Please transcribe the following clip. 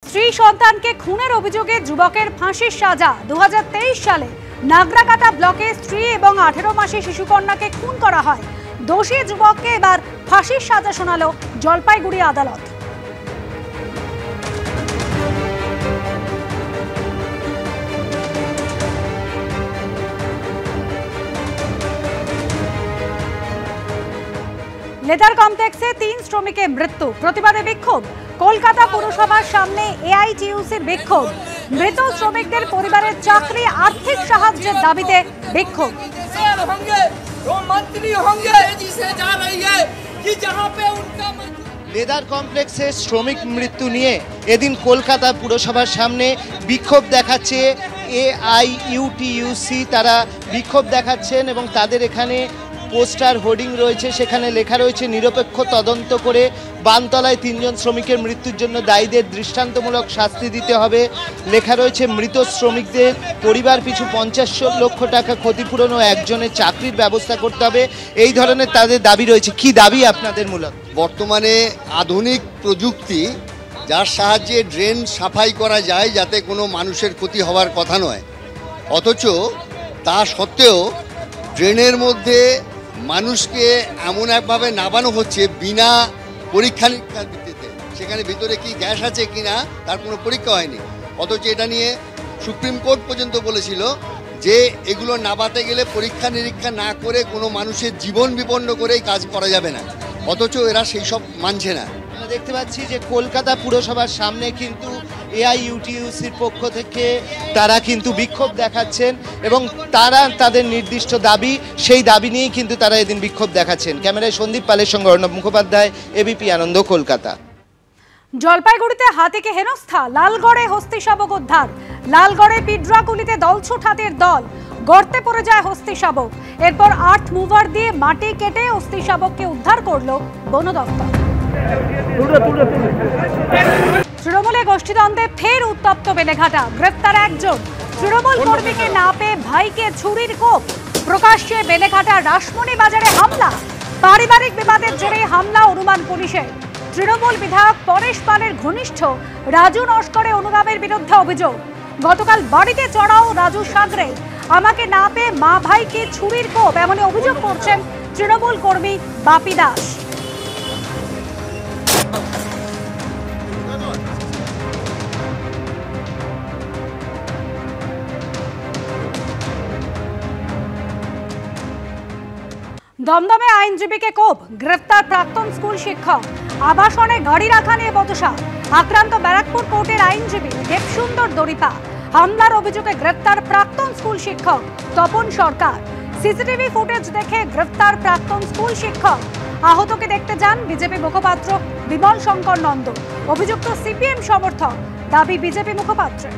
স্ত্রী সন্তানকে খুনের অভিযোগে যুবকের ফাঁসির সাজা। 2023 সালে নাগরাকাটা ব্লকে স্ত্রী এবং 18 মাসের শিশুকন্যাকে খুন করা হয়। দোষী যুবককে এবার ফাঁসির সাজা শোনালো জলপাইগুড়ি আদালত। লেদার কমপ্লেক্সে 3 শ্রমিকের মৃত্যু, প্রতিবাদে বিক্ষোভ। কলকাতা পৌরসভার সামনে এআইটিইউসির বিক্ষোভ। মৃত শ্রমিকদের পরিবারের চাকরি আর্থিক সাহায্যের দাবিতে বিক্ষোভ। লেদার কমপ্লেক্সে শ্রমিক মৃত্যু নিয়ে এদিন কলকাতা পুরসভার সামনে বিক্ষোভ দেখাচ্ছে এআইইউটিইউসি। তারা বিক্ষোভ দেখাচ্ছেন এবং তাদের এখানে পোস্টার হোর্ডিং রয়েছে, সেখানে লেখা রয়েছে নিরপেক্ষ তদন্ত করে বানতলায় 3 জন শ্রমিকের মৃত্যুর জন্য দায়ীদের দৃষ্টান্তমূলক শাস্তি দিতে হবে। লেখা রয়েছে মৃত শ্রমিকদের পরিবার পিছু 50 লক্ষ টাকা ক্ষতিপূরণ ও একজনের চাকরির ব্যবস্থা করতে হবে। এই ধরনের তাদের দাবি রয়েছে। কি দাবি আপনাদের মূলত? বর্তমানে আধুনিক প্রযুক্তি যার সাহায্যে ড্রেন সাফাই করা যায় যাতে কোনো মানুষের ক্ষতি হওয়ার কথা নয়, অথচ তা সত্ত্বেও ড্রেনের মধ্যে মানুষকে এমন একভাবে নামানো হচ্ছে বিনা পরীক্ষা নিরীক্ষার ভিত্তিতে। সেখানে ভিতরে কি গ্যাস আছে কি না তার কোনো পরীক্ষা হয়নি, অথচ এটা নিয়ে সুপ্রিম কোর্ট পর্যন্ত বলেছিল যে এগুলো নামাতে গেলে পরীক্ষা নিরীক্ষা না করে কোনো মানুষের জীবন বিপন্ন করেই কাজ করা যাবে না, অথচ এরা সেই সব মানছে না। আমরা দেখতে পাচ্ছি যে কলকাতা পুরসভার সামনে কিন্তু এআইইউটিইউসির পক্ষ থেকে তারা কিন্তু বিক্ষোভ দেখাচ্ছেন এবং তারা তাদের নির্দিষ্ট দাবি, সেই দাবি নিয়েই কিন্তু তারা এদিন বিক্ষোভ দেখাচ্ছেন। ক্যামেরায় সন্দীপ পালের সঙ্গে অর্ণব মুখোপাধ্যায়, এবিপি আনন্দ, কলকাতা। জলপাইগুড়িতে হাতিকে হেনস্থা, লালগড়ে হস্তি শাবক উদ্ধার। লালগড়ে পিড্রাকুলিতে দলছুট হাতির দল, গর্তে পড়ে যায় হস্তি শাবক। এরপর আর্থ মুভার দিয়ে মাটি কেটে হস্তি শাবককে উদ্ধার করলো বন দপ্তর। তৃণমূলে গোষ্ঠীদ্বন্দ্বে ফের উত্তপ্ত বেলেঘাটা, গ্রেফতার একজন। তৃণমূল কর্মীকে না পেয়ে ভাইকে ছুরির কোপ। প্রকাশ্যে বেলেঘাটা রাসমণি বাজারে হামলা। পারিবারিক বিবাদের জেরে হামলা অনুমান পুলিশের। তৃণমূল বিধায়ক পরেশ পালের ঘনিষ্ঠ রাজু নস্করে অনুগামের বিরুদ্ধে অভিযোগ। গতকাল বাড়িতে চড়াও রাজু সাগরে। আমাকে না পেয়ে মা ভাইকে ছুরির কোপ, এমনই অভিযোগ করছেন তৃণমূল কর্মী বাপি দাস। দমদমে আইনজীবীকে কোপ, গ্রেফতার প্রাক্তন স্কুল শিক্ষক। আবাসনে গাড়ি রাখা নিয়ে বচসা, আক্রান্ত ব্যারাকপুর কোর্টের আইনজীবী দেবসুন্দর দরিপা। হামলার অভিযোগে গ্রেফতার প্রাক্তন স্কুল শিক্ষক তপন সরকার। সিসিটিভি ফুটেজ দেখে গ্রেফতার প্রাক্তন স্কুল শিক্ষক। আহতকে দেখতে যান বিজেপি মুখপাত্র বিমল শঙ্কর নন্দ। অভিযুক্ত সিপিএম সমর্থক, দাবি বিজেপি মুখপাত্রের।